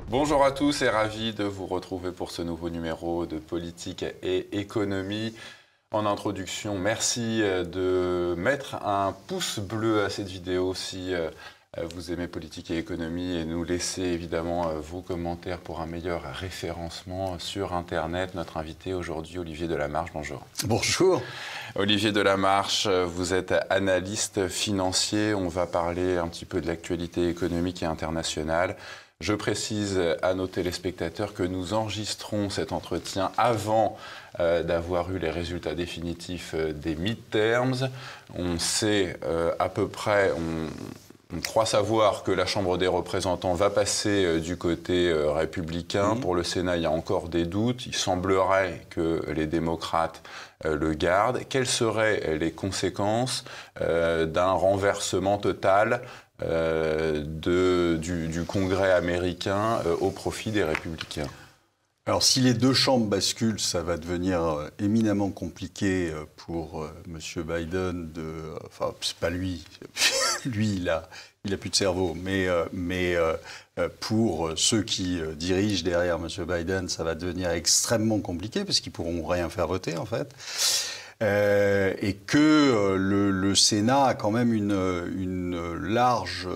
Bonjour à tous et ravi de vous retrouver pour ce nouveau numéro de Politique et Économie. En introduction, merci de mettre un pouce bleu à cette vidéo si vous aimez Politique et Économie et nous laisser évidemment vos commentaires pour un meilleur référencement sur Internet. Notre invité aujourd'hui, Olivier Delamarche, bonjour. Bonjour. Olivier Delamarche, vous êtes analyste financier. On va parler un petit peu de l'actualité économique et internationale. Je précise à nos téléspectateurs que nous enregistrons cet entretien avant d'avoir eu les résultats définitifs des midterms. On sait à peu près, on croit savoir que la Chambre des représentants va passer du côté républicain. Pour le Sénat, il y a encore des doutes. Il semblerait que les démocrates le gardent. Quelles seraient les conséquences d'un renversement total du Congrès américain au profit des républicains? Alors, si les deux chambres basculent, ça va devenir éminemment compliqué pour M. Biden enfin, c'est pas lui. Lui, il a plus de cerveau. Mais pour ceux qui dirigent derrière M. Biden, ça va devenir extrêmement compliqué parce qu'ils pourront rien faire voter, en fait. Et que le Sénat a quand même une large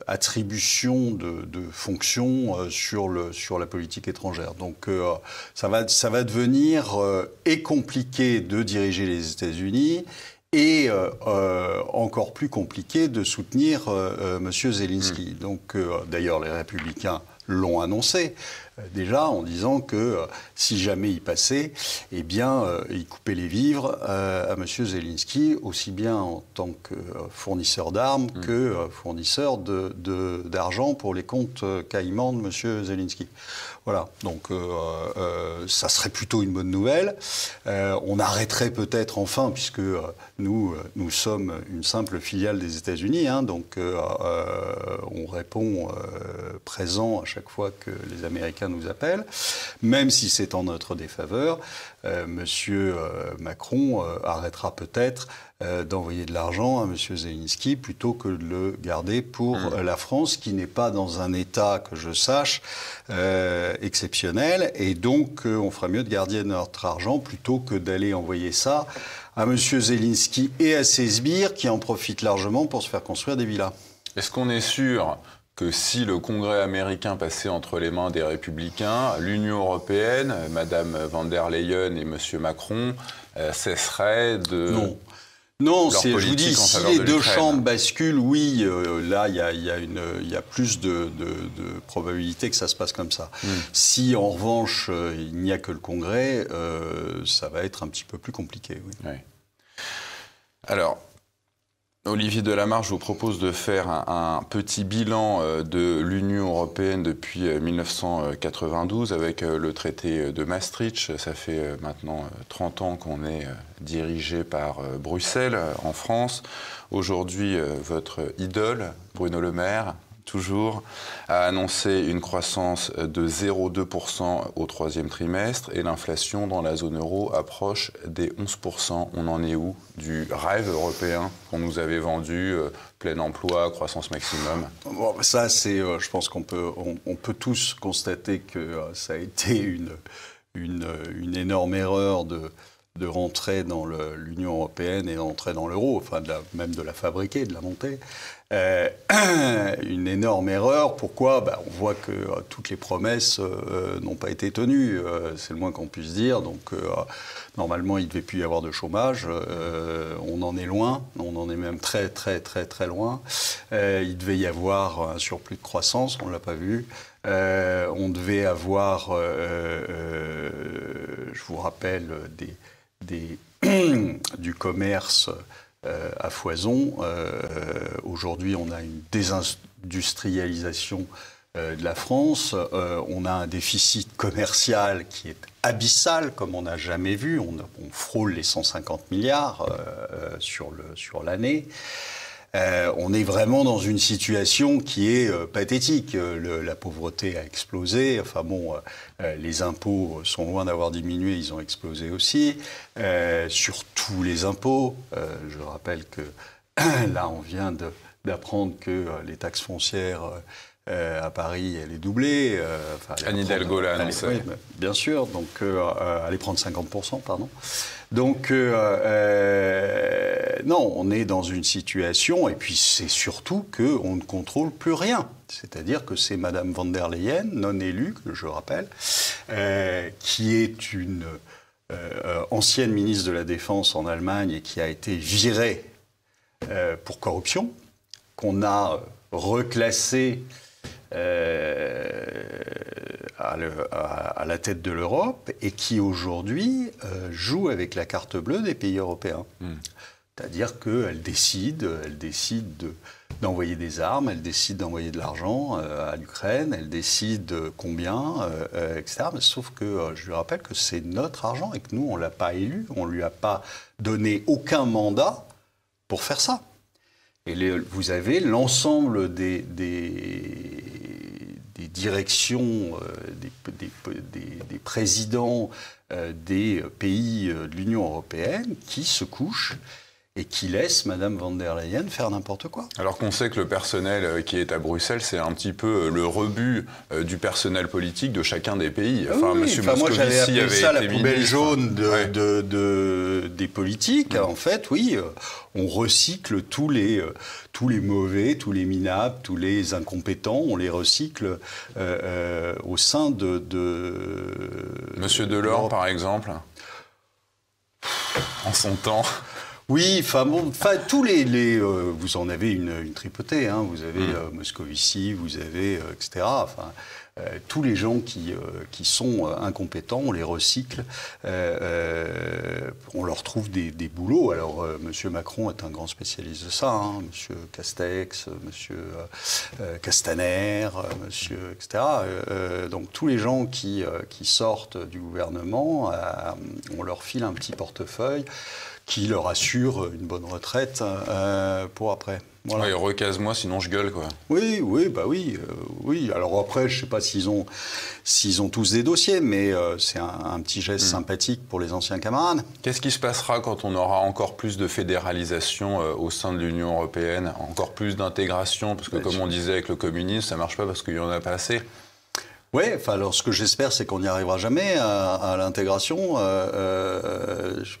attribution de fonctions sur la politique étrangère. Donc ça va devenir compliqué de diriger les États-Unis et encore plus compliqué de soutenir M. Zelensky. Donc d'ailleurs les républicains l'ont annoncé déjà en disant que si jamais il passait, eh bien, il coupait les vivres à M. Zelensky, aussi bien en tant que fournisseur d'armes que fournisseur d'argent pour les comptes caïmans de M. Zelensky. Voilà, donc ça serait plutôt une bonne nouvelle. On arrêterait peut-être enfin, puisque nous sommes une simple filiale des États-Unis, hein, donc on répond présent à chaque fois que les Américains nous appellent, même si c'est en notre défaveur. Monsieur Macron arrêtera peut-être d'envoyer de l'argent à M. Zelensky plutôt que de le garder pour la France, qui n'est pas dans un état, que je sache, exceptionnel. Et donc, on ferait mieux de garder notre argent plutôt que d'aller envoyer ça à M. Zelensky et à ses sbires qui en profitent largement pour se faire construire des villas. Est-ce qu'on est sûr que si le Congrès américain passait entre les mains des républicains, l'Union européenne, Mme von der Leyen et M. Macron, cesseraient de... Non, je vous dis, si les deux chambres basculent, oui, là, il y a plus de probabilité que ça se passe comme ça. Si, en revanche, il n'y a que le Congrès, ça va être un petit peu plus compliqué. Oui. Oui. Alors, Olivier Delamarche, je vous propose de faire un petit bilan de l'Union européenne depuis 1992 avec le traité de Maastricht. Ça fait maintenant 30 ans qu'on est dirigé par Bruxelles en France. Aujourd'hui, votre idole, Bruno Le Maire, toujours, a annoncé une croissance de 0,2% au troisième trimestre et l'inflation dans la zone euro approche des 11%. On en est où du rêve européen qu'on nous avait vendu, plein emploi, croissance maximum? Bon, ça, c'est, je pense qu'on peut tous constater que ça a été une énorme erreur de rentrer dans l'Union européenne et d'entrer dans l'euro, enfin même de la fabriquer, de la monter. Une énorme erreur. Pourquoi ? On voit que toutes les promesses n'ont pas été tenues. C'est le moins qu'on puisse dire. Donc, normalement, il ne devait plus y avoir de chômage. On en est loin. On en est même très, très, très, très loin. Il devait y avoir un surplus de croissance. On ne l'a pas vu. On devait avoir, je vous rappelle, du commerce à foison. Aujourd'hui, on a une désindustrialisation de la France. On a un déficit commercial qui est abyssal, comme on n'a jamais vu. On frôle les 150 milliards sur l'année. On est vraiment dans une situation qui est pathétique. La pauvreté a explosé. Enfin bon, les impôts sont loin d'avoir diminué, ils ont explosé aussi. Sur tous les impôts, je rappelle que là, on vient d'apprendre que les taxes foncières À Paris, elle est doublée. Anne Hidalgo l'a annoncé. Oui, bien sûr. Donc, allez prendre 50%, pardon. Donc, non, on est dans une situation, et puis c'est surtout qu'on ne contrôle plus rien. C'est-à-dire que c'est Madame von der Leyen, non élue, que je rappelle, qui est une ancienne ministre de la Défense en Allemagne et qui a été virée pour corruption, qu'on a reclassée à la tête de l'Europe et qui aujourd'hui joue avec la carte bleue des pays européens. C'est-à-dire qu'elle décide d'envoyer des armes, elle décide d'envoyer de l'argent à l'Ukraine, elle décide combien, etc. Mais sauf que je lui rappelle que c'est notre argent et que nous, on ne l'a pas élu, on ne lui a pas donné aucun mandat pour faire ça. Et vous avez l'ensemble des directions, des présidents des pays de l'Union européenne qui se couchent et qui laissent Madame von der Leyen faire n'importe quoi. Alors qu'on sait que le personnel qui est à Bruxelles, c'est un petit peu le rebut du personnel politique de chacun des pays. Enfin, Monsieur moi, j'avais appelé ça la poubelle ministre. Jaune des politiques. En fait, oui, on recycle tous les mauvais, tous les minables, tous les incompétents, on les recycle au sein de Monsieur Delors, par exemple, en son temps. Oui, tous vous en avez une tripotée, hein. Vous avez Moscovici, vous avez etc. Tous les gens qui sont incompétents, on les recycle, on leur trouve des boulots. Alors, M. Macron est un grand spécialiste de ça, hein. M. Castex, M. Castaner, etc. Donc, tous les gens qui sortent du gouvernement, on leur file un petit portefeuille qui leur assure une bonne retraite pour après. Voilà. Ouais, recase-moi, sinon je gueule, quoi. Oui. Alors après, je ne sais pas s'ils ont tous des dossiers, mais c'est un petit geste sympathique pour les anciens camarades. Qu'est-ce qui se passera quand on aura encore plus de fédéralisation au sein de l'Union européenne, encore plus d'intégration? Parce que comme on disait avec le communisme, ça ne marche pas parce qu'il n'y en a pas assez. Oui, alors ce que j'espère, c'est qu'on n'y arrivera jamais à l'intégration.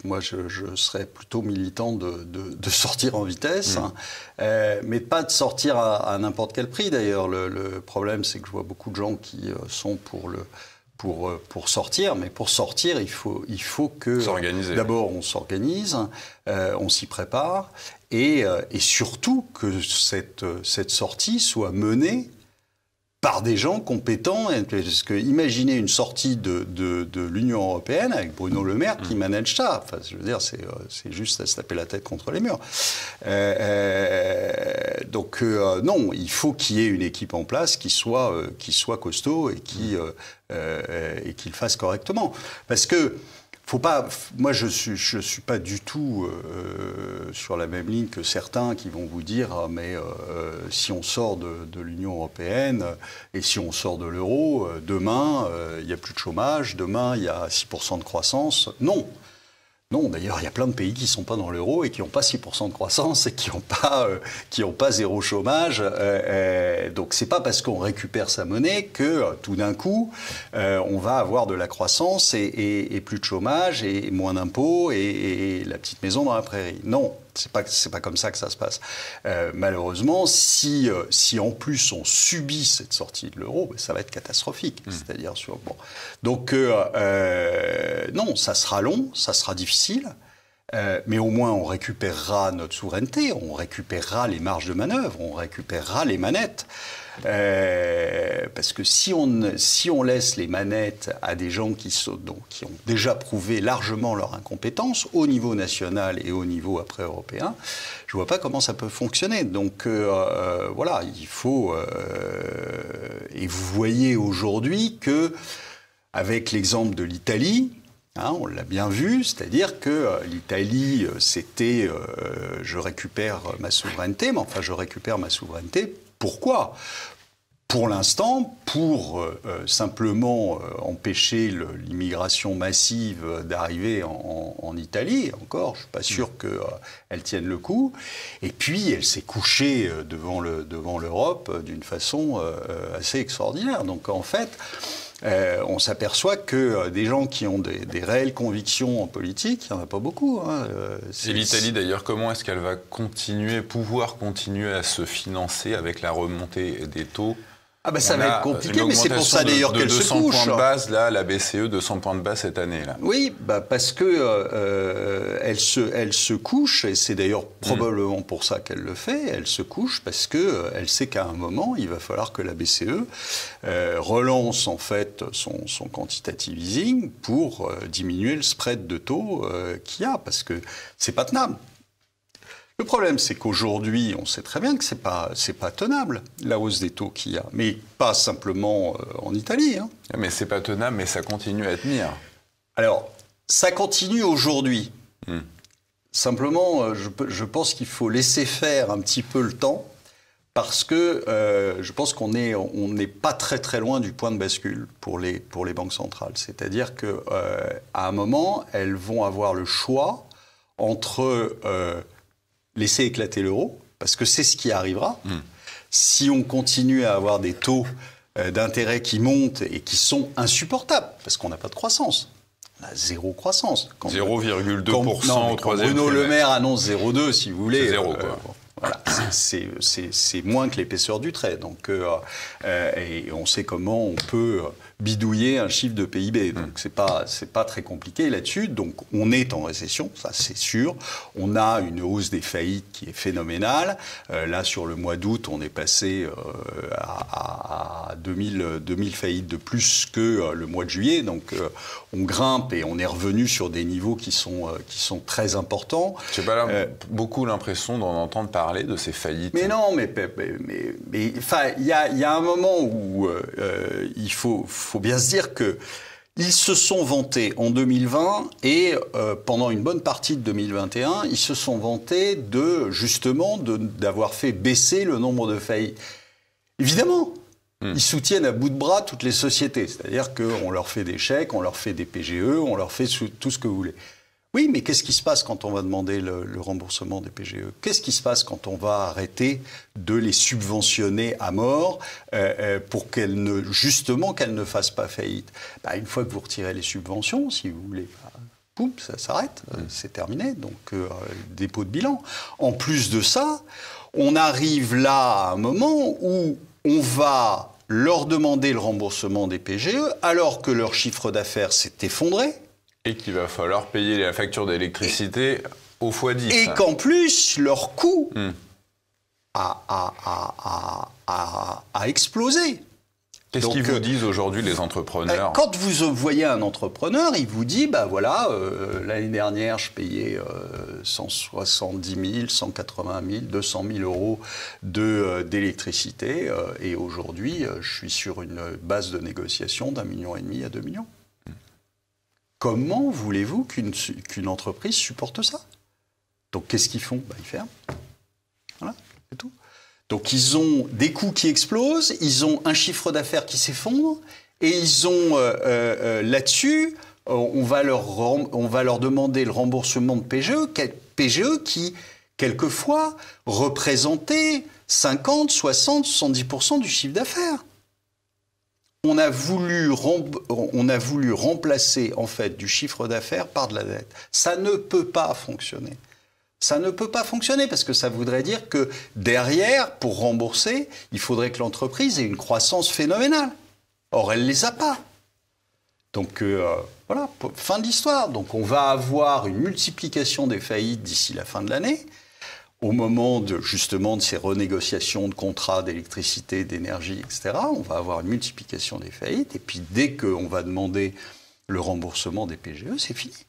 Moi, je serais plutôt militant de sortir en vitesse, mais pas de sortir à n'importe quel prix. D'ailleurs, le problème, c'est que je vois beaucoup de gens qui sont pour sortir, mais pour sortir, il faut que d'abord on s'organise, on s'y prépare, et surtout que cette sortie soit menée par des gens compétents. Parce que imaginez une sortie de l'Union européenne avec Bruno Le Maire qui manage ça. Enfin, je veux dire, c'est juste à se taper la tête contre les murs. Donc non, il faut qu'il y ait une équipe en place qui soit costaud et qui le fasse correctement. Parce que faut pas. Moi, je suis pas du tout sur la même ligne que certains qui vont vous dire mais si on sort de l'Union européenne et si on sort de l'euro, demain il y a plus de chômage, demain il y a 6% de croissance. Non. Non, d'ailleurs, il y a plein de pays qui ne sont pas dans l'euro et qui n'ont pas 6% de croissance et qui n'ont pas zéro chômage. Donc, ce n'est pas parce qu'on récupère sa monnaie que, tout d'un coup, on va avoir de la croissance et plus de chômage et moins d'impôts et la petite maison dans la prairie. Non, c'est pas comme ça que ça se passe. Malheureusement, si en plus on subit cette sortie de l'euro, ça va être catastrophique. C'est-à-dire bon. Donc, non, ça sera long, ça sera difficile. Mais au moins, on récupérera notre souveraineté, on récupérera les marges de manœuvre, on récupérera les manettes. Parce que si on laisse les manettes à des gens qui ont déjà prouvé largement leur incompétence au niveau national et au niveau après européen, je ne vois pas comment ça peut fonctionner. Donc voilà, il faut... et vous voyez aujourd'hui que, avec l'exemple de l'Italie, on l'a bien vu, c'est-à-dire que l'Italie, c'était je récupère ma souveraineté, mais enfin je récupère ma souveraineté. Pourquoi ? pour l'instant, pour simplement empêcher l'immigration massive d'arriver en Italie, encore, je ne suis pas sûr qu'elle tienne le coup. Et puis, elle s'est couchée devant l'Europe d'une façon assez extraordinaire. Donc, en fait, on s'aperçoit que des gens qui ont des réelles convictions en politique, il n'y en a pas beaucoup. Hein. Et l'Italie, d'ailleurs, comment est-ce qu'elle va pouvoir continuer à se financer avec la remontée des taux ? Ah ben ça va être compliqué, mais c'est pour ça d'ailleurs qu'elle se couche. 200 points de base, là, la BCE, 200 points de base cette année. Là. Oui, parce que elle se couche, et c'est d'ailleurs probablement pour ça qu'elle le fait, elle se couche parce qu'elle sait qu'à un moment, il va falloir que la BCE relance en fait son quantitative easing pour diminuer le spread de taux qu'il y a, parce que c'est pas tenable. Le problème, c'est qu'aujourd'hui, on sait très bien que c'est pas tenable, la hausse des taux qu'il y a. Mais pas simplement en Italie. Hein. Mais c'est pas tenable, mais ça continue à tenir. Alors, ça continue aujourd'hui. Simplement, je pense qu'il faut laisser faire un petit peu le temps, parce que je pense qu'on n'est pas très très loin du point de bascule pour les banques centrales. C'est-à-dire qu'à un moment, elles vont avoir le choix entre... laisser éclater l'euro, parce que c'est ce qui arrivera. Si on continue à avoir des taux d'intérêt qui montent et qui sont insupportables, parce qu'on n'a pas de croissance. On a zéro croissance. 0,2% au troisième trimestre. Bruno Le Maire annonce 0,2, si vous voulez. C'est zéro, quoi. Voilà, c'est moins que l'épaisseur du trait. Donc, et on sait comment on peut bidouiller un chiffre de PIB. Donc, c'est pas très compliqué là-dessus. Donc, on est en récession, ça c'est sûr. On a une hausse des faillites qui est phénoménale. Là, sur le mois d'août, on est passé à 2000 faillites de plus que le mois de juillet. Donc, on grimpe et on est revenu sur des niveaux qui sont très importants. J'ai pas beaucoup l'impression d'en entendre parler de ces faillites. Mais non, mais enfin, il y a un moment où il faut bien se dire que ils se sont vantés en 2020 et pendant une bonne partie de 2021, ils se sont vantés d'avoir fait baisser le nombre de faillites. Évidemment, ils soutiennent à bout de bras toutes les sociétés, c'est-à-dire qu'on leur fait des chèques, on leur fait des PGE, on leur fait tout ce que vous voulez. Oui, mais qu'est-ce qui se passe quand on va demander le remboursement des PGE ? Qu'est-ce qui se passe quand on va arrêter de les subventionner à mort pour qu'elles ne fassent pas faillite ? Une fois que vous retirez les subventions, si vous voulez, poum, ça s'arrête, c'est terminé. Donc, dépôt de bilan. En plus de ça, on arrive là à un moment où on va leur demander le remboursement des PGE alors que leur chiffre d'affaires s'est effondré. Et qu'il va falloir payer la facture d'électricité au x10. Et qu'en plus, leur coût a explosé. Qu'est-ce qu'ils vous disent aujourd'hui, les entrepreneurs ? Quand vous voyez un entrepreneur, il vous dit, l'année dernière, je payais 170 000, 180 000, 200 000 euros d'électricité. Et aujourd'hui, je suis sur une base de négociation d'1,5 million à 2 millions. Comment voulez-vous qu'une entreprise supporte ça ? Donc, qu'est-ce qu'ils font ? Ils ferment. Voilà, c'est tout. Donc, ils ont des coûts qui explosent, ils ont un chiffre d'affaires qui s'effondre, et ils ont là-dessus, on va leur demander le remboursement de PGE qui, quelquefois, représentait 50, 60, 70% du chiffre d'affaires. On a voulu remplacer, en fait, du chiffre d'affaires par de la dette. Ça ne peut pas fonctionner. Ça ne peut pas fonctionner parce que ça voudrait dire que derrière, pour rembourser, il faudrait que l'entreprise ait une croissance phénoménale. Or, elle ne les a pas. Donc, voilà, fin de l'histoire. Donc, on va avoir une multiplication des faillites d'ici la fin de l'année. Au moment justement de ces renégociations de contrats d'électricité, d'énergie, etc., on va avoir une multiplication des faillites. Et puis, dès qu'on va demander le remboursement des PGE, c'est fini.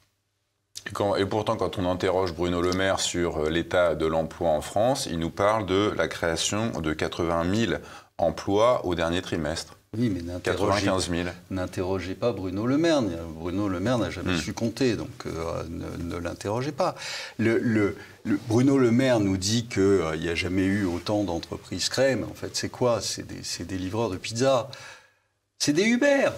Et pourtant, quand on interroge Bruno Le Maire sur l'état de l'emploi en France, il nous parle de la création de 80 000 emplois au dernier trimestre. Oui, mais 95 000. N'interrogez pas Bruno Le Maire. Bruno Le Maire n'a jamais su compter, donc ne l'interrogez pas. Bruno Le Maire nous dit qu'il n'y a jamais eu autant d'entreprises créées, mais en fait, c'est quoi? C'est des livreurs de pizza. C'est des Uber.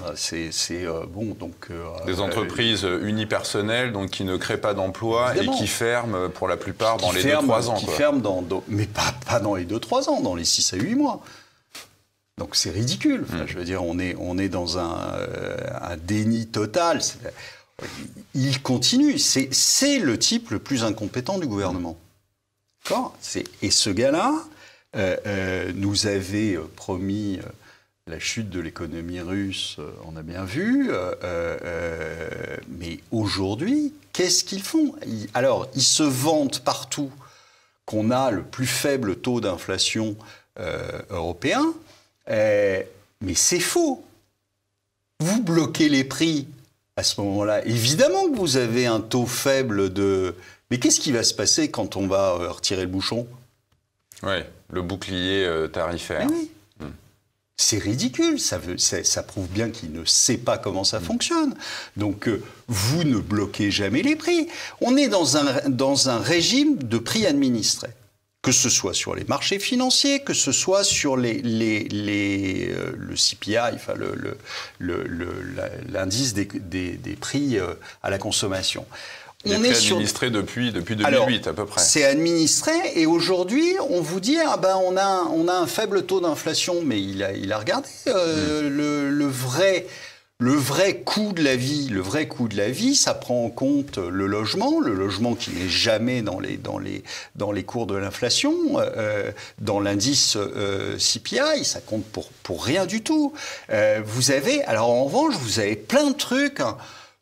Bon, donc... des entreprises unipersonnelles, donc qui ne créent pas d'emplois et qui ferment pour la plupart dans les 2-3 ans. Qui ferment mais pas dans les 2-3 ans, dans les 6 à 8 mois. Donc c'est ridicule. Enfin, je veux dire, on est dans un déni total. Il continue. C'est le type le plus incompétent du gouvernement. D'accord ? Et ce gars-là nous avait promis la chute de l'économie russe, on a bien vu. Mais aujourd'hui, qu'est-ce qu'ils font ? Ils se vantent partout qu'on a le plus faible taux d'inflation européen. Mais c'est faux. Vous bloquez les prix à ce moment-là. Évidemment que vous avez un taux faible de... Mais qu'est-ce qui va se passer quand on va retirer le bouchon ? Oui, le bouclier tarifaire. Oui. C'est ridicule. Ça prouve bien qu'il ne sait pas comment ça fonctionne. Donc, vous ne bloquez jamais les prix. On est dans un régime de prix administrés. Que ce soit sur les marchés financiers, que ce soit sur le CPI, enfin l'indice des prix à la consommation. On est administré depuis 2008 à peu près. C'est administré et aujourd'hui on vous dit on a un faible taux d'inflation, mais il a regardé le vrai coût de la vie, ça prend en compte le logement qui n'est jamais dans les cours de l'inflation, dans l'indice CPI, ça compte pour rien du tout. En revanche, vous avez plein de trucs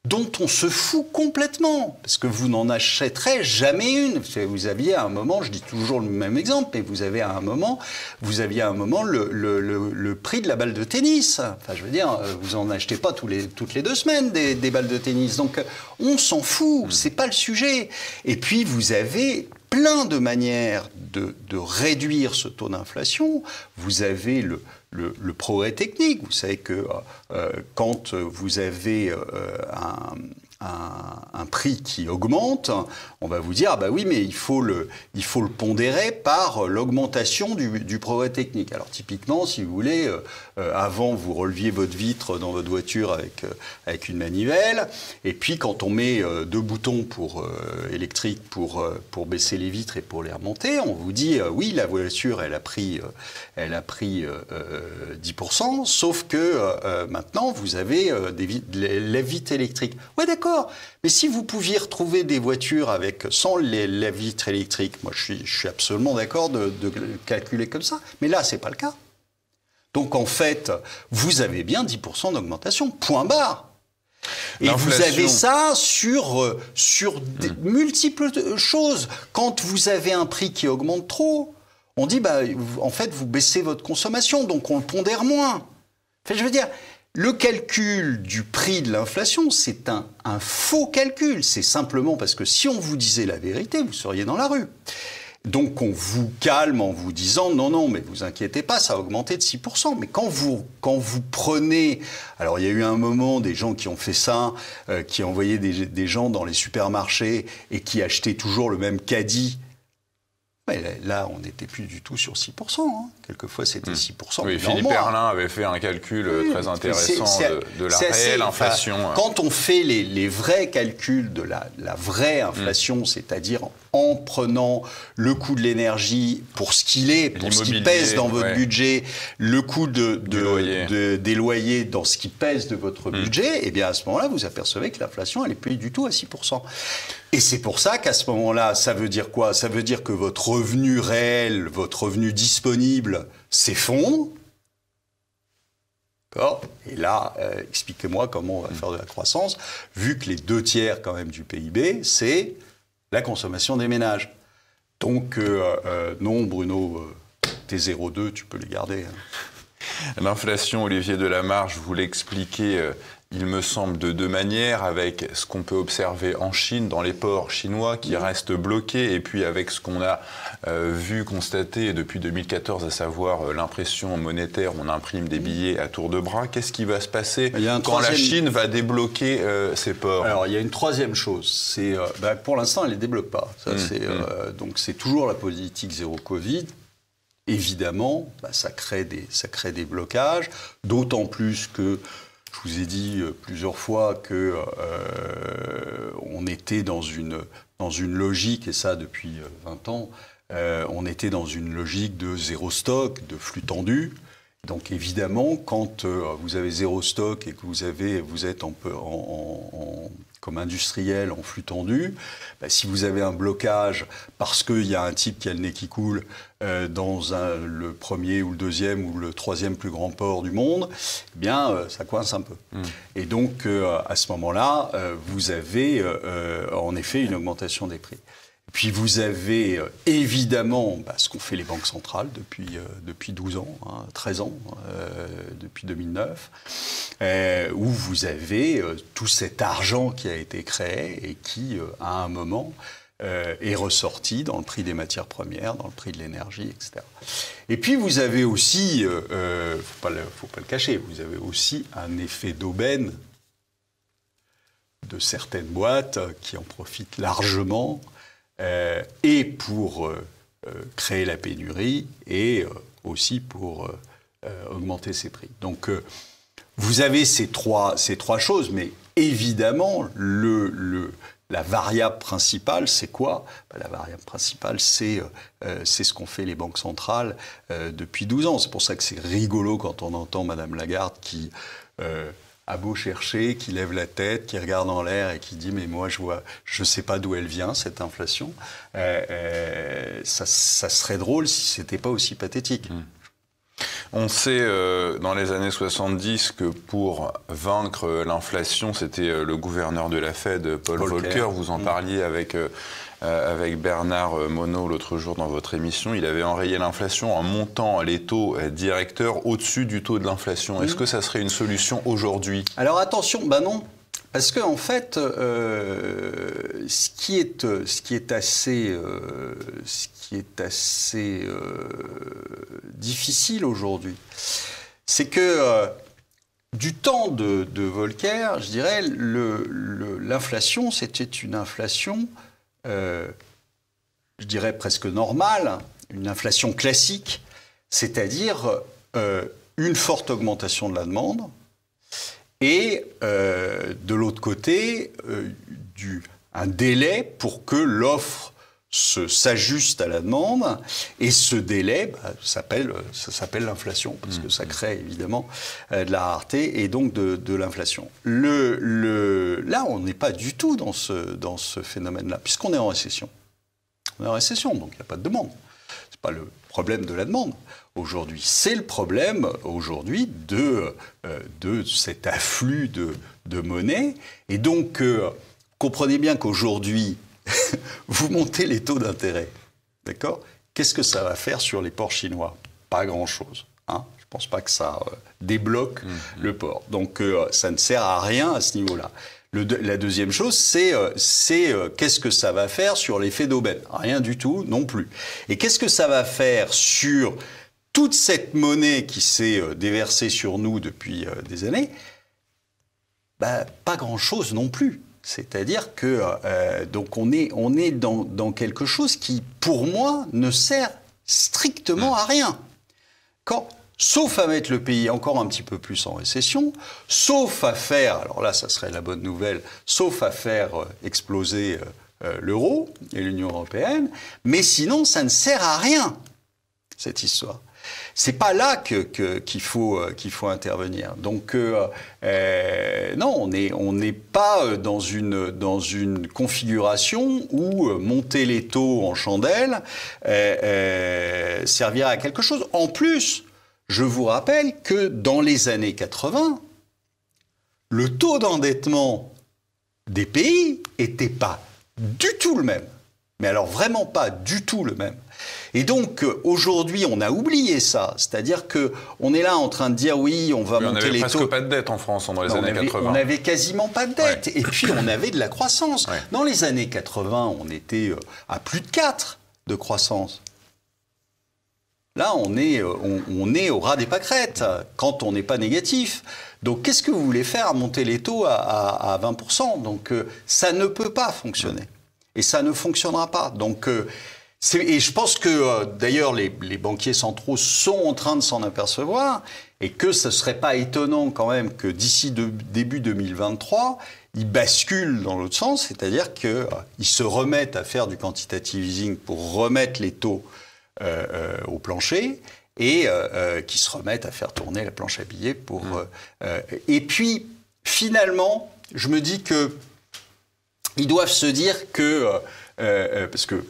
dont on se fout complètement, parce que vous n'en achèterez jamais une. Vous aviez à un moment, je dis toujours le même exemple, mais vous aviez à un moment le prix de la balle de tennis. Enfin, je veux dire, vous en achetez pas toutes les 2 semaines des balles de tennis. Donc, on s'en fout, c'est pas le sujet. Et puis, vous avez plein de manières de réduire ce taux d'inflation. Vous avez le progrès technique. Vous savez que quand vous avez un prix qui augmente, on va vous dire oui, mais il faut le pondérer par l'augmentation du progrès technique. Alors typiquement, si vous voulez, avant vous releviez votre vitre dans votre voiture avec une manivelle, et puis quand on met 2 boutons électriques pour baisser les vitres et pour les remonter, on vous dit oui, la voiture elle a pris 10%, sauf que maintenant vous avez la vitre électrique. Ouais, d'accord. Mais si vous pouviez retrouver des voitures sans la vitre électrique, moi je suis absolument d'accord de calculer comme ça. Mais là, c'est pas le cas. Donc en fait, vous avez bien 10% d'augmentation, point barre. Et vous avez ça sur des multiples choses. Quand vous avez un prix qui augmente trop, on dit en fait vous baissez votre consommation, donc on le pondère moins. Enfin, je veux dire, le calcul du prix de l'inflation, c'est un faux calcul. C'est simplement parce que si on vous disait la vérité, vous seriez dans la rue. Donc on vous calme en vous disant non, mais vous inquiétez pas, ça a augmenté de 6%. Mais quand vous prenez... Alors il y a eu un moment des gens qui ont fait ça, qui envoyaient des gens dans les supermarchés et qui achetaient toujours le même caddie. Mais là, on n'était plus du tout sur 6%. Hein. Quelquefois, c'était 6%. Oui, Philippe Perlin avait fait un calcul très intéressant de la réelle inflation. Quand on fait les vrais calculs de la vraie inflation, c'est-à-dire en prenant le coût de l'énergie pour ce qu'il est, pour ce qui pèse dans votre budget, le coût des loyers dans ce qui pèse de votre budget, et bien à ce moment-là, vous apercevez que l'inflation, elle n'est plus du tout à 6%. Et c'est pour ça qu'à ce moment-là, ça veut dire quoi ? Ça veut dire que votre revenu réel, votre revenu disponible s'effondre. D'accord ? Et là, expliquez-moi comment on va faire de la croissance, vu que les 2/3 quand même du PIB, c'est la consommation des ménages. Donc, non, Bruno, tes 0,2, tu peux les garder. L'inflation, Olivier Delamarche, vous l'expliquez il me semble, de deux manières, avec ce qu'on peut observer en Chine, dans les ports chinois qui restent bloqués, et puis avec ce qu'on a vu, constater depuis 2014, à savoir l'impression monétaire, on imprime des billets à tour de bras. Qu'est-ce qui va se passer quand la Chine va débloquer ces ports? Alors, il y a une troisième chose. C'est, pour l'instant, elle ne les débloque pas. Ça, donc, c'est toujours la politique zéro Covid. Évidemment, ça crée des blocages, d'autant plus que je vous ai dit plusieurs fois que on était dans une logique, et ça depuis 20 ans, on était dans une logique de zéro stock, de flux tendu. Donc évidemment, quand vous avez zéro stock et que vous êtes comme industriel en flux tendu, si vous avez un blocage parce qu'il y a un type qui a le nez qui coule dans le premier ou le deuxième ou le troisième plus grand port du monde, eh bien ça coince un peu. Et donc à ce moment-là, vous avez en effet une augmentation des prix. Puis vous avez évidemment ce qu'ont fait les banques centrales depuis 12 ans, 13 ans, depuis 2009, où vous avez tout cet argent qui a été créé et qui, à un moment, est ressorti dans le prix des matières premières, dans le prix de l'énergie, etc. Et puis vous avez aussi, faut pas le cacher, vous avez aussi un effet d'aubaine de certaines boîtes qui en profitent largement, et pour créer la pénurie et aussi pour augmenter ses prix. Donc vous avez ces trois choses, mais évidemment la variable principale, c'est quoi ? La variable principale, c'est ce qu'ont fait les banques centrales depuis 12 ans. C'est pour ça que c'est rigolo quand on entend Madame Lagarde qui a beau chercher, qui lève la tête, qui regarde en l'air et qui dit « mais moi, je ne sais pas d'où elle vient, cette inflation ». Ça serait drôle si ce n'était pas aussi pathétique. On sait dans les années 70 que pour vaincre l'inflation, c'était le gouverneur de la Fed, Paul Volcker. Vous en parliez avec Bernard Monod l'autre jour dans votre émission. Il avait enrayé l'inflation en montant les taux directeurs au-dessus du taux de l'inflation. Est-ce que ça serait une solution aujourd'hui ? Alors attention, non. Parce que en fait, ce qui est assez difficile aujourd'hui, c'est que du temps de Volcker, je dirais, l'inflation, c'était une inflation, je dirais presque normale, une inflation classique, c'est-à-dire une forte augmentation de la demande, et de l'autre côté, un délai pour que l'offre s'ajuste à la demande, et ce délai, ça s'appelle l'inflation, parce que ça crée évidemment de la rareté et donc de l'inflation. Là, on n'est pas du tout dans ce phénomène-là, puisqu'on est en récession. On est en récession, donc il n'y a pas de demande. Ce n'est pas le problème de la demande aujourd'hui, c'est le problème aujourd'hui de cet afflux de monnaie. Et donc, comprenez bien qu'aujourd'hui, vous montez les taux d'intérêt, d'accord ? Qu'est-ce que ça va faire sur les ports chinois ? Pas grand-chose. Je ne pense pas que ça débloque le port. Donc, ça ne sert à rien à ce niveau-là. La deuxième chose, c'est qu'est-ce que ça va faire sur l'effet d'aubaine ? Rien du tout non plus. Et qu'est-ce que ça va faire sur toute cette monnaie qui s'est déversée sur nous depuis des années ? Pas grand-chose non plus. C'est-à-dire que donc on est dans quelque chose qui, pour moi, ne sert strictement à rien. Sauf à mettre le pays encore un petit peu plus en récession, sauf à faire, alors là, ça serait la bonne nouvelle, sauf à faire exploser l'euro et l'Union européenne, mais sinon, ça ne sert à rien, cette histoire. C'est pas là qu'il faut intervenir. Donc non, on n'est pas dans une configuration où monter les taux en chandelle servira à quelque chose. En plus, je vous rappelle que dans les années 80, le taux d'endettement des pays n'était pas du tout le même. Mais alors vraiment pas du tout le même. Et donc aujourd'hui, on a oublié ça. C'est-à-dire qu'on est là en train de dire oui, on va monter les taux. On n'avait presque pas de dette en France dans les années 80. On n'avait quasiment pas de dette. Ouais. Et puis on avait de la croissance. Ouais. Dans les années 80, on était à plus de 4 de croissance. Là, on est au ras des pâquerettes quand on n'est pas négatif. Donc, qu'est-ce que vous voulez faire à monter les taux à 20%? Donc, ça ne peut pas fonctionner. Et ça ne fonctionnera pas. Donc, et je pense que, d'ailleurs, les banquiers centraux sont en train de s'en apercevoir et que ce ne serait pas étonnant quand même que d'ici début 2023, ils basculent dans l'autre sens, c'est-à-dire qu'ils se remettent à faire du quantitative easing pour remettre les taux au plancher et qui se remettent à faire tourner la planche à billets pour. Et puis finalement, je me dis que ils doivent se dire que parce que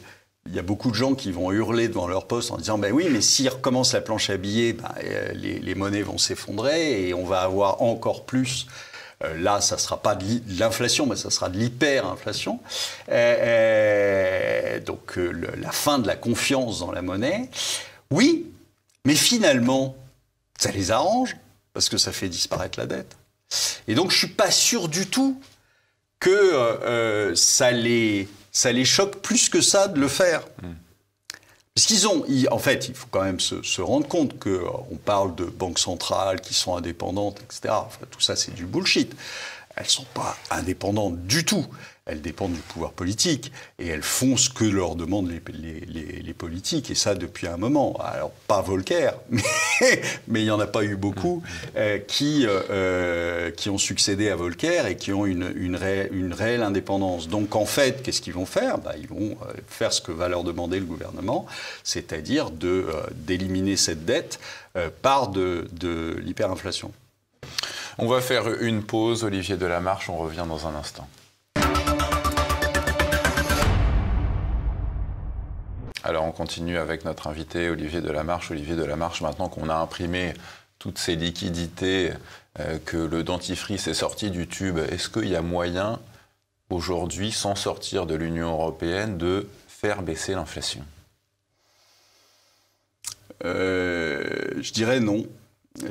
il y a beaucoup de gens qui vont hurler devant leur poste en disant ben oui, mais s'ils recommencent la planche à billets, ben, les monnaies vont s'effondrer et on va avoir encore plus. Là, ça ne sera pas de l'inflation, mais ça sera de l'hyperinflation. Donc, la fin de la confiance dans la monnaie. Oui, mais finalement, ça les arrange, parce que ça fait disparaître la dette. Et donc, je ne suis pas sûr du tout que ça les choque plus que ça de le faire. Parce qu'ils ont, en fait, il faut quand même se rendre compte qu'on parle de banques centrales qui sont indépendantes, etc. Enfin, tout ça, c'est du bullshit. Elles ne sont pas indépendantes du tout. Elles dépendent du pouvoir politique et elles font ce que leur demandent les politiques, et ça depuis un moment. Alors, pas Volcker, mais il n'y en a pas eu beaucoup qui ont succédé à Volcker et qui ont une réelle indépendance. Donc, en fait, qu'est-ce qu'ils vont faire? Ils vont faire ce que va leur demander le gouvernement, c'est-à-dire d'éliminer cette dette par de l'hyperinflation. On va faire une pause. Olivier Delamarche, on revient dans un instant. Alors on continue avec notre invité Olivier Delamarche. Olivier Delamarche, maintenant qu'on a imprimé toutes ces liquidités, que le dentifrice est sorti du tube, est-ce qu'il y a moyen aujourd'hui, sans sortir de l'Union européenne, de faire baisser l'inflation? Je dirais non.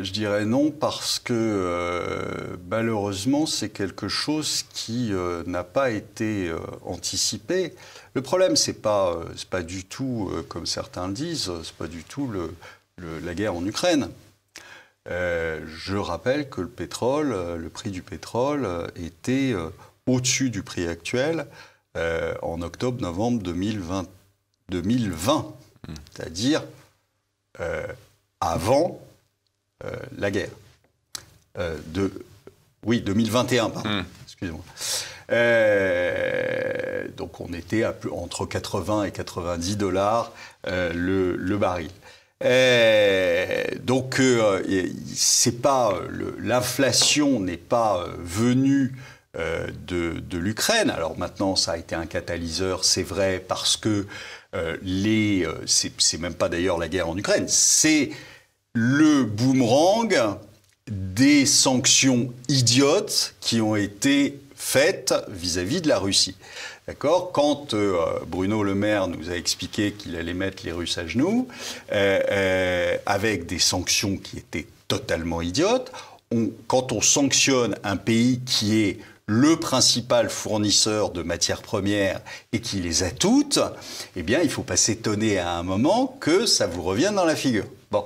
Je dirais non parce que malheureusement c'est quelque chose qui n'a pas été anticipé. Le problème c'est pas du tout comme certains le disent, c'est pas du tout la guerre en Ukraine. Je rappelle que le prix du pétrole était au-dessus du prix actuel en octobre-novembre 2020, c'est-à-dire avant la guerre. 2021, pardon. Excusez-moi. Donc on était entre 80 et 90 dollars le baril. Donc c'est pas l'inflation n'est pas venue de l'Ukraine. Alors maintenant, ça a été un catalyseur, c'est vrai, parce que c'est même pas d'ailleurs la guerre en Ukraine, c'est le boomerang des sanctions idiotes qui ont été faites vis-à-vis de la Russie. D'accord ? Quand Bruno Le Maire nous a expliqué qu'il allait mettre les Russes à genoux, avec des sanctions qui étaient totalement idiotes, quand on sanctionne un pays qui est le principal fournisseur de matières premières et qui les a toutes, eh bien, il ne faut pas s'étonner à un moment que ça vous revienne dans la figure. Bon,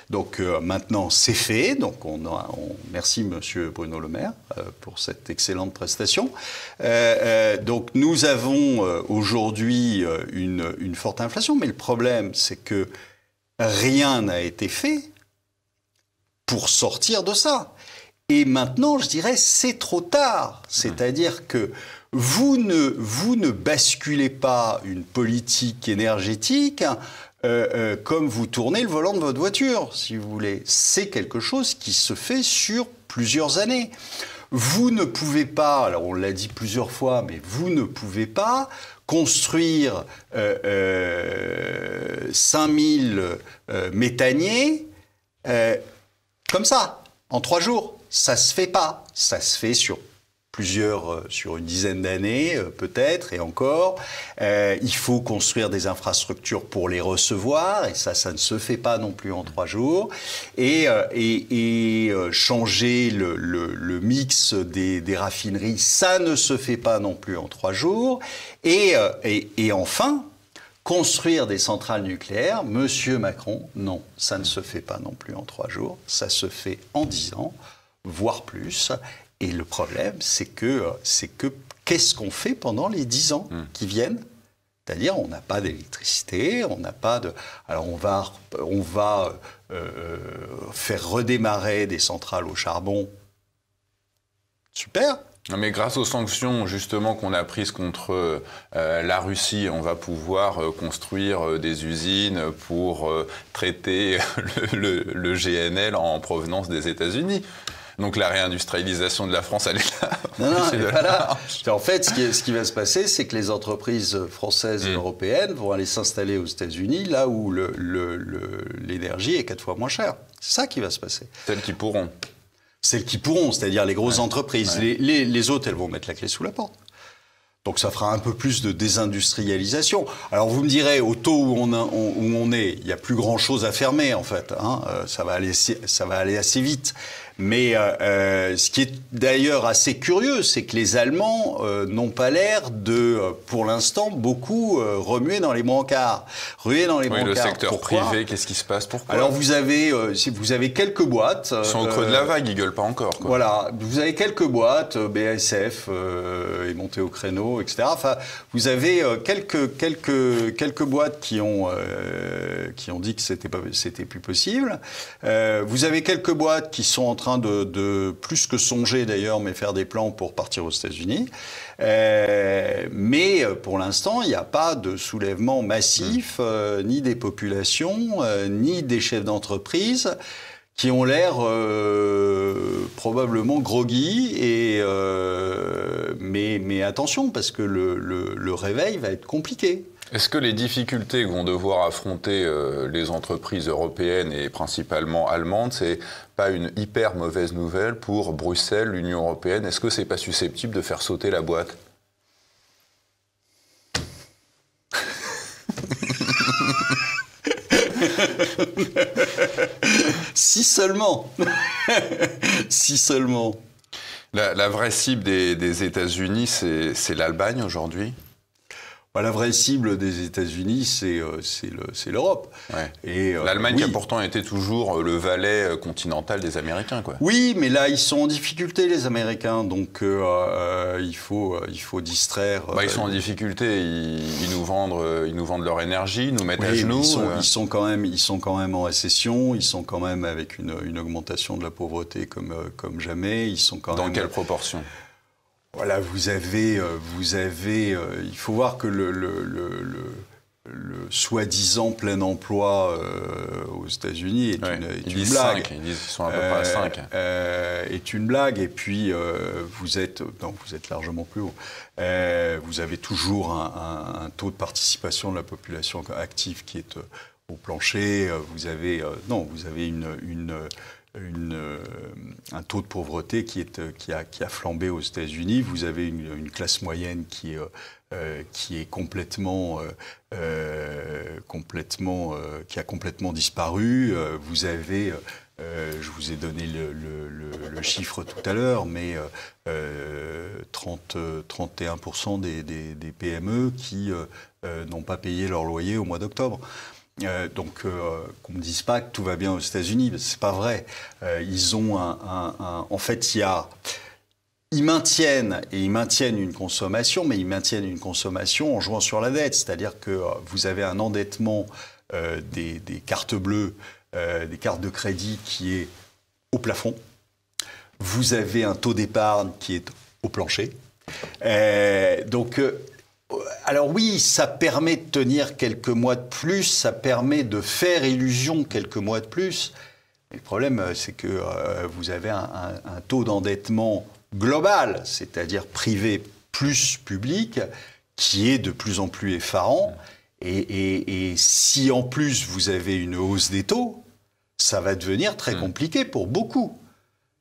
donc maintenant c'est fait. Donc merci Monsieur Bruno Le Maire pour cette excellente prestation. Donc nous avons aujourd'hui une forte inflation, mais le problème c'est que rien n'a été fait pour sortir de ça. Et maintenant, je dirais, c'est trop tard. C'est-à-dire que vous ne basculez pas une politique énergétique comme vous tournez le volant de votre voiture, si vous voulez. C'est quelque chose qui se fait sur plusieurs années. Vous ne pouvez pas, alors on l'a dit plusieurs fois, mais vous ne pouvez pas construire 5000 méthaniers comme ça, en 3 jours. Ça se fait pas. Ça se fait sur sur une dizaine d'années, peut-être, et encore. Il faut construire des infrastructures pour les recevoir, et ça ne se fait pas non plus en 3 jours. Et changer le mix des raffineries, ça ne se fait pas non plus en 3 jours. Et enfin, construire des centrales nucléaires, Monsieur Macron, non, ça ne se fait pas non plus en 3 jours, ça se fait en 10 ans, voire plus. Et le problème, c'est que qu'est-ce qu'on fait pendant les 10 ans qui viennent ? C'est-à-dire, on n'a pas d'électricité, on n'a pas de... Alors, on va faire redémarrer des centrales au charbon. Super. Mais grâce aux sanctions, justement, qu'on a prises contre la Russie, on va pouvoir construire des usines pour traiter le GNL en provenance des États-Unis. Donc la réindustrialisation de la France, elle est là. Non, elle n'est pas là. En fait, ce qui va se passer, c'est que les entreprises françaises et européennes vont aller s'installer aux États-Unis, là où l'énergie est 4 fois moins chère. C'est ça qui va se passer. Celles qui pourront. Celles qui pourront, c'est-à-dire les grosses entreprises. Ouais. Les autres, elles vont mettre la clé sous la porte. Donc ça fera un peu plus de désindustrialisation. Alors vous me direz, au taux où on est, il n'y a plus grand-chose à fermer en fait. Hein. Ça va aller assez vite. Mais ce qui est d'ailleurs assez curieux, c'est que les Allemands n'ont pas l'air de, pour l'instant, beaucoup remuer dans les brancards. Ruer dans les brancards. Le secteur Pourquoi ? Privé, qu'est-ce qui se passe ? Pourquoi ? Alors vous avez quelques boîtes. Ils sont au creux de la vague, ils gueulent pas encore. Quoi. Voilà, vous avez quelques boîtes, BASF est monté au créneau, etc. Enfin, vous avez quelques boîtes qui ont dit que c'était plus possible. Vous avez quelques boîtes qui sont en train de plus que songer d'ailleurs, mais faire des plans pour partir aux États-Unis. Mais pour l'instant, il n'y a pas de soulèvement massif, ni des populations, ni des chefs d'entreprise qui ont l'air probablement groggy. Mais attention, parce que le réveil va être compliqué. Est-ce que les difficultés que vont devoir affronter les entreprises européennes et principalement allemandes, c'est pas une hyper mauvaise nouvelle pour Bruxelles, l'Union européenne ? Est-ce que c'est pas susceptible de faire sauter la boîte ? Si seulement. Si seulement. La vraie cible des États-Unis, c'est l'Allemagne aujourd'hui ? La vraie cible des États-Unis, c'est l'Europe. Ouais. L'Allemagne qui a pourtant été toujours le valet continental des Américains, quoi. Oui, mais là, ils sont en difficulté, les Américains. Donc, il faut distraire. Ils sont en difficulté. Ils nous vendent leur énergie, ils nous mettent à genoux. Ils sont quand même en récession. Ils sont quand même avec une augmentation de la pauvreté comme jamais. Ils sont quand Dans même. quelle proportion ? Voilà, vous avez, il faut voir que le soi-disant plein emploi aux États-Unis est une blague. 5, ils disent qu'ils sont à peu près à 5. Est une blague, et puis vous êtes largement plus haut. Vous avez toujours un taux de participation de la population active qui est au plancher. Vous avez un taux de pauvreté qui a flambé aux États-Unis. Vous avez une classe moyenne qui est complètement qui a complètement disparu. Vous avez, je vous ai donné le chiffre tout à l'heure, mais 31% des PME qui n'ont pas payé leur loyer au mois d'octobre. Donc, qu'on ne dise pas que tout va bien aux États-Unis, c'est pas vrai. Ils ont en fait, ils maintiennent une consommation, mais ils maintiennent une consommation en jouant sur la dette. C'est-à-dire que vous avez un endettement des cartes bleues, des cartes de crédit qui est au plafond. Vous avez un taux d'épargne qui est au plancher. Alors oui, ça permet de tenir quelques mois de plus, ça permet de faire illusion quelques mois de plus. Mais le problème, c'est que vous avez un taux d'endettement global, c'est-à-dire privé plus public, qui est de plus en plus effarant. Et si en plus vous avez une hausse des taux, ça va devenir très compliqué pour beaucoup.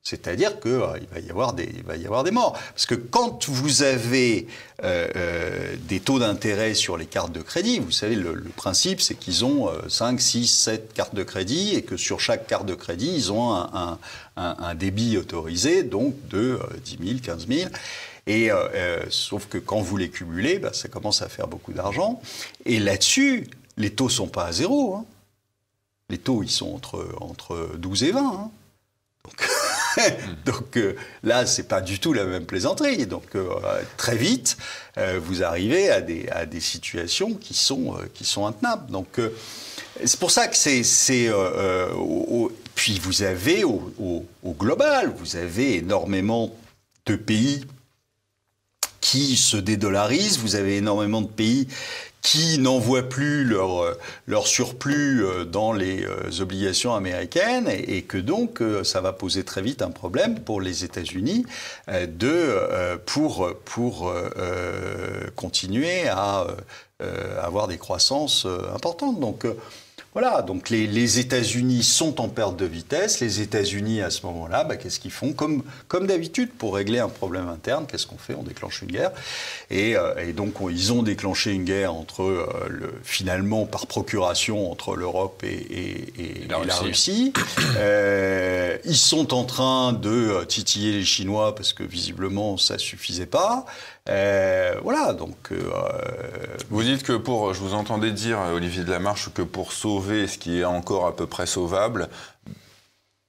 C'est-à-dire qu'il va y avoir des morts. Parce que quand vous avez des taux d'intérêt sur les cartes de crédit, vous savez, le principe, c'est qu'ils ont 5, 6, 7 cartes de crédit et que sur chaque carte de crédit, ils ont un débit autorisé, donc de 10 000, 15 000. Et sauf que quand vous les cumulez, ça commence à faire beaucoup d'argent. Et là-dessus, les taux ne sont pas à zéro. Hein. Les taux, ils sont entre 12 et 20. Hein. Donc là, c'est pas du tout la même plaisanterie. Donc très vite, vous arrivez à des situations qui sont intenables. Donc c'est pour ça que puis vous avez au global, vous avez énormément de pays qui se dédollarisent. Vous avez énormément de pays qui n'envoient plus leur surplus dans les obligations américaines et que donc ça va poser très vite un problème pour les États-Unis pour continuer à avoir des croissances importantes. Donc voilà, donc les États-Unis sont en perte de vitesse. Les États-Unis, à ce moment-là, qu'est-ce qu'ils font ? Comme d'habitude, pour régler un problème interne, qu'est-ce qu'on fait ? On déclenche une guerre. Et donc, ils ont déclenché une guerre finalement, par procuration, entre l'Europe et la Russie. Ils sont en train de titiller les Chinois parce que, visiblement, ça ne suffisait pas. Voilà, donc... Vous dites que je vous entendais dire, Olivier Delamarche, que pour sauver ce qui est encore à peu près sauvable,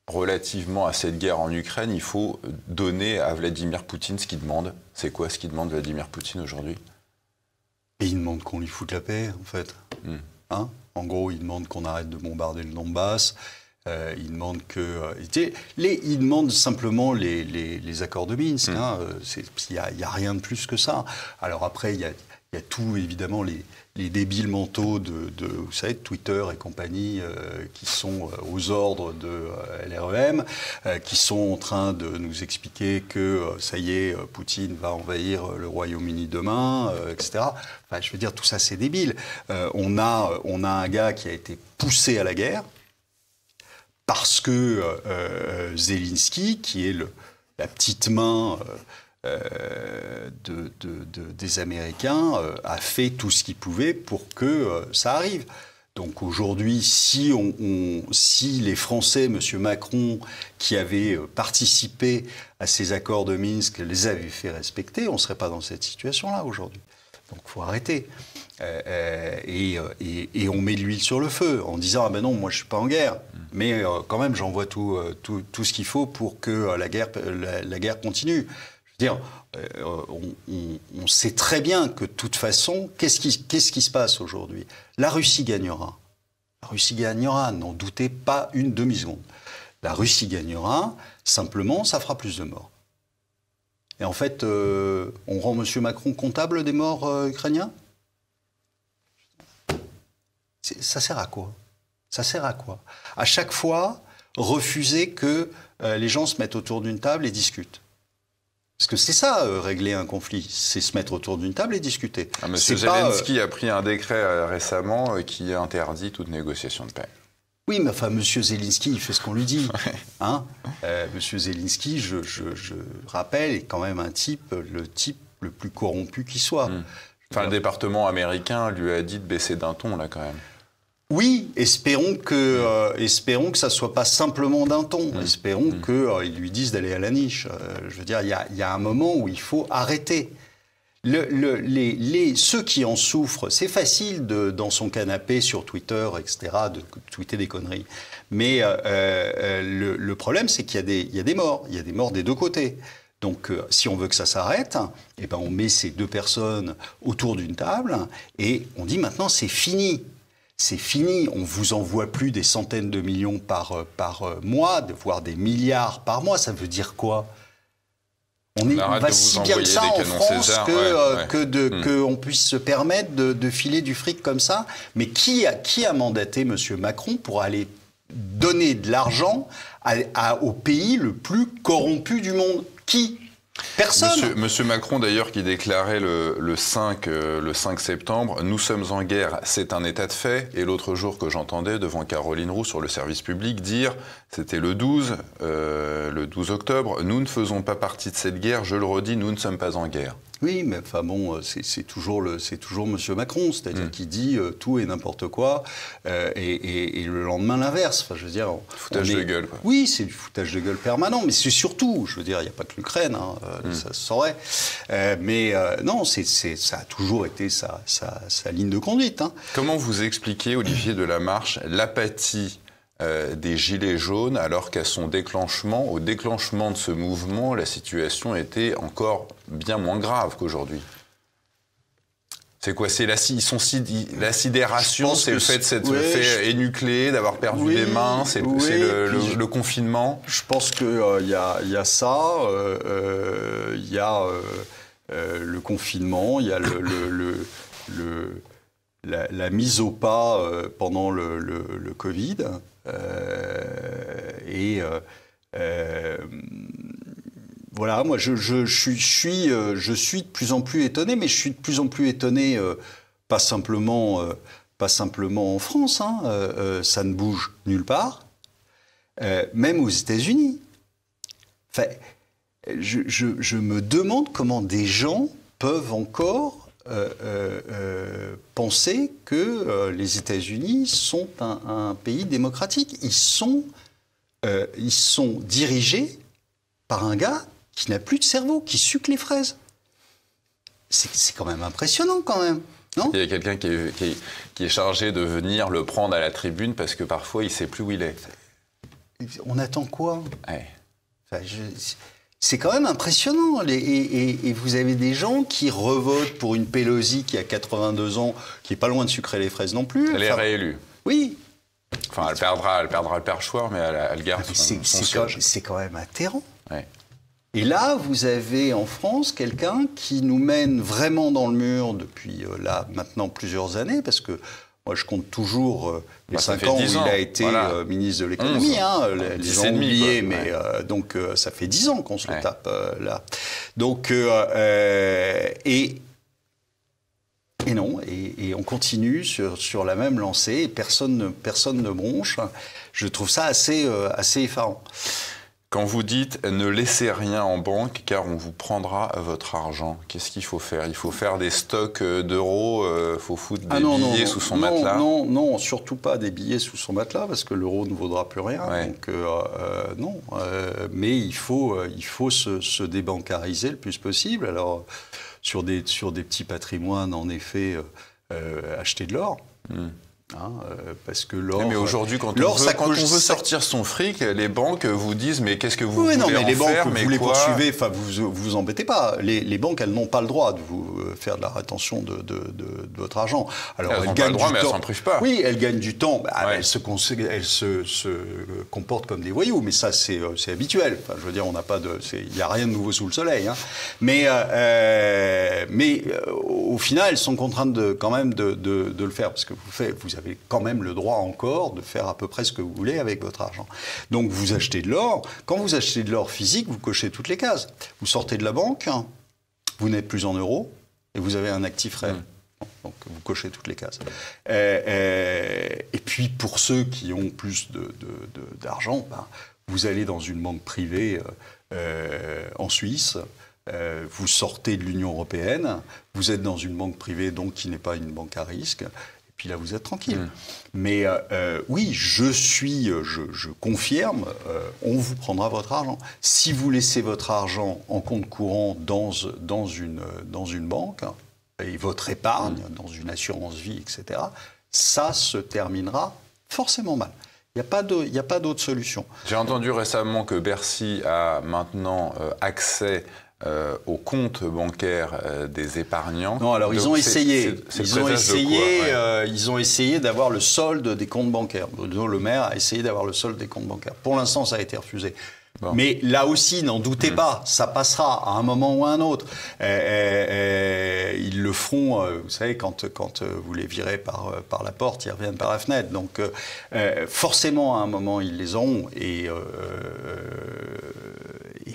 relativement à cette guerre en Ukraine, il faut donner à Vladimir Poutine ce qu'il demande. C'est quoi ce qu'il demande Vladimir Poutine aujourd'hui ? Et il demande qu'on lui foute la paix, en fait. Hein ? En gros, il demande qu'on arrête de bombarder le Donbass. Il demande il demande simplement les accords de Minsk. Hein. Il n'y a rien de plus que ça. Alors après, il y a tout, évidemment, les débiles mentaux vous savez, de Twitter et compagnie qui sont aux ordres de LREM, qui sont en train de nous expliquer que ça y est, Poutine va envahir le Royaume-Uni demain, etc. Enfin, je veux dire, tout ça, c'est débile. On a un gars qui a été poussé à la guerre, parce que Zelensky, qui est la petite main des Américains, a fait tout ce qu'il pouvait pour que ça arrive. Donc aujourd'hui, si les Français, M. Macron, qui avaient participé à ces accords de Minsk, les avaient fait respecter, on ne serait pas dans cette situation-là aujourd'hui. Donc il faut arrêter. Et on met de l'huile sur le feu en disant « Ah ben non, moi je ne suis pas en guerre, mais quand même j'envoie tout ce qu'il faut pour que la guerre continue. » Je veux dire, on sait très bien que de toute façon, qu'est-ce qui se passe aujourd'hui ? La Russie gagnera. La Russie gagnera, n'en doutez pas une demi-seconde. La Russie gagnera, simplement ça fera plus de morts. Et en fait, on rend M. Macron comptable des morts ukrainiens ? Ça sert à quoi ? Ça sert à quoi ? À chaque fois, refuser que les gens se mettent autour d'une table et discutent. Parce que c'est ça, régler un conflit, c'est se mettre autour d'une table et discuter. Monsieur Zelensky a pris un décret récemment qui interdit toute négociation de paix. Oui, mais enfin, M. Zelensky, il fait ce qu'on lui dit. Hein M. Zelensky, je rappelle, est quand même le type le plus corrompu qui soit. Enfin, le département américain lui a dit de baisser d'un ton, là, quand même. Oui, espérons que ça ne soit pas simplement d'un ton. Espérons qu'ils lui disent d'aller à la niche. Je veux dire, il y a un moment où il faut arrêter. Ceux qui en souffrent, c'est facile dans son canapé sur Twitter, etc., de tweeter des conneries. Mais le problème, c'est qu'il y a des morts. Il y a des morts des deux côtés. Donc, si on veut que ça s'arrête, eh ben, on met ces deux personnes autour d'une table et on dit maintenant, c'est fini. C'est fini, on ne vous envoie plus des centaines de millions par mois, voire des milliards par mois. Ça veut dire quoi ? On va si bien que ça en France qu'on puisse se permettre de filer du fric comme ça. Mais qui a mandaté M. Macron pour aller donner de l'argent au pays le plus corrompu du monde ? Qui ? Personne. Monsieur Macron, d'ailleurs, qui déclarait le 5 septembre « Nous sommes en guerre, c'est un état de fait ». Et l'autre jour que j'entendais devant Caroline Roux sur le service public dire, c'était le 12, le 12 octobre. Nous ne faisons pas partie de cette guerre, je le redis, nous ne sommes pas en guerre. Oui, mais enfin bon, c'est toujours M. Macron, c'est-à-dire qui dit tout et n'importe quoi, et le lendemain l'inverse. Enfin, je veux dire, foutage de gueule, quoi. Oui, c'est du foutage de gueule permanent, mais c'est surtout, je veux dire, il n'y a pas que l'Ukraine, ça se saurait. Non, ça a toujours été sa ligne de conduite. Hein. Comment vous expliquez, Olivier Delamarche, l'apathie des Gilets jaunes, alors qu'à son déclenchement, au déclenchement de ce mouvement, la situation était encore bien moins grave qu'aujourd'hui? C'est quoi? C'est la sidération, c'est le fait de s'être fait énucléer, d'avoir perdu des mains, c'est le confinement? Je pense qu'il y a ça, il y a le confinement, il y a la mise au pas pendant le Covid. Voilà, moi je suis de plus en plus étonné, mais je suis de plus en plus étonné, pas simplement en France, hein, ça ne bouge nulle part, même aux États-Unis. Enfin, je me demande comment des gens peuvent encore penser que les États-Unis sont un pays démocratique. Ils sont dirigés par un gars qui n'a plus de cerveau, qui suce les fraises. C'est quand même impressionnant, quand même, non? Il y a quelqu'un qui est chargé de venir le prendre à la tribune parce que parfois il ne sait plus où il est. On attend quoi? Ouais. Enfin, c'est quand même impressionnant. Et vous avez des gens qui revotent pour une Pelosi qui a 82 ans, qui n'est pas loin de sucrer les fraises non plus. Elle est réélue. Oui. Enfin, elle perdra le perchoir, mais elle garde son siège. C'est quand même atterrant. Ouais. Et là, vous avez en France quelqu'un qui nous mène vraiment dans le mur depuis là maintenant plusieurs années, parce que moi je compte toujours les 5 ans où il a été ministre de l'économie. Les gens ont oublié, mais donc ça fait 10 ans qu'on se le tape là. Donc et non, et on continue sur la même lancée, et personne ne bronche. Je trouve ça assez effarant. Quand vous dites « ne laissez rien en banque car on vous prendra votre argent », qu'est-ce qu'il faut faire? Il faut faire des stocks d'euros, il faut foutre des billets sous son matelas? Non, surtout pas des billets sous son matelas, parce que l'euro ne vaudra plus rien. Ouais. Donc non, mais il faut se débancariser le plus possible. Alors, sur des petits patrimoines, en effet, acheter de l'or. Parce que l'or... Mais aujourd'hui, quand on veut sortir son fric, les banques vous disent « mais qu'est-ce que vous voulez en faire ?» les banques, vous les poursuivez, enfin, vous embêtez pas. Les banques, elles n'ont pas le droit de vous faire de la rétention de votre argent. Alors, elles n'ont pas le droit, mais elles s'en privent pas. Oui, elles gagnent du temps. Elles se comportent comme des voyous, mais ça, c'est habituel. Enfin, je veux dire, il n'y a rien de nouveau sous le soleil. Hein. Mais au final, elles sont contraintes quand même de le faire, parce que vous avez quand même le droit encore de faire à peu près ce que vous voulez avec votre argent. Donc vous achetez de l'or. Quand vous achetez de l'or physique, vous cochez toutes les cases. Vous sortez de la banque, vous n'êtes plus en euros, et vous avez un actif réel. Donc vous cochez toutes les cases. Et puis pour ceux qui ont plus d'argent, vous allez dans une banque privée en Suisse. Vous sortez de l'Union européenne, vous êtes dans une banque privée donc qui n'est pas une banque à risque. Puis là, vous êtes tranquille. Mais oui, je confirme, on vous prendra votre argent. Si vous laissez votre argent en compte courant dans une banque, et votre épargne, dans une assurance vie, etc., ça se terminera forcément mal. Il n'y a pas d'autre solution. J'ai entendu récemment que Bercy a maintenant accès aux comptes bancaires des épargnants. Non, alors ils ont essayé. Ils ont essayé d'avoir le solde des comptes bancaires. Le maire a essayé d'avoir le solde des comptes bancaires. Pour l'instant, ça a été refusé. Bon. Mais là aussi, n'en doutez pas, ça passera à un moment ou à un autre. Ils le feront, vous savez, quand vous les virez par la porte, ils reviennent par la fenêtre. Donc forcément, à un moment, ils les auront. Et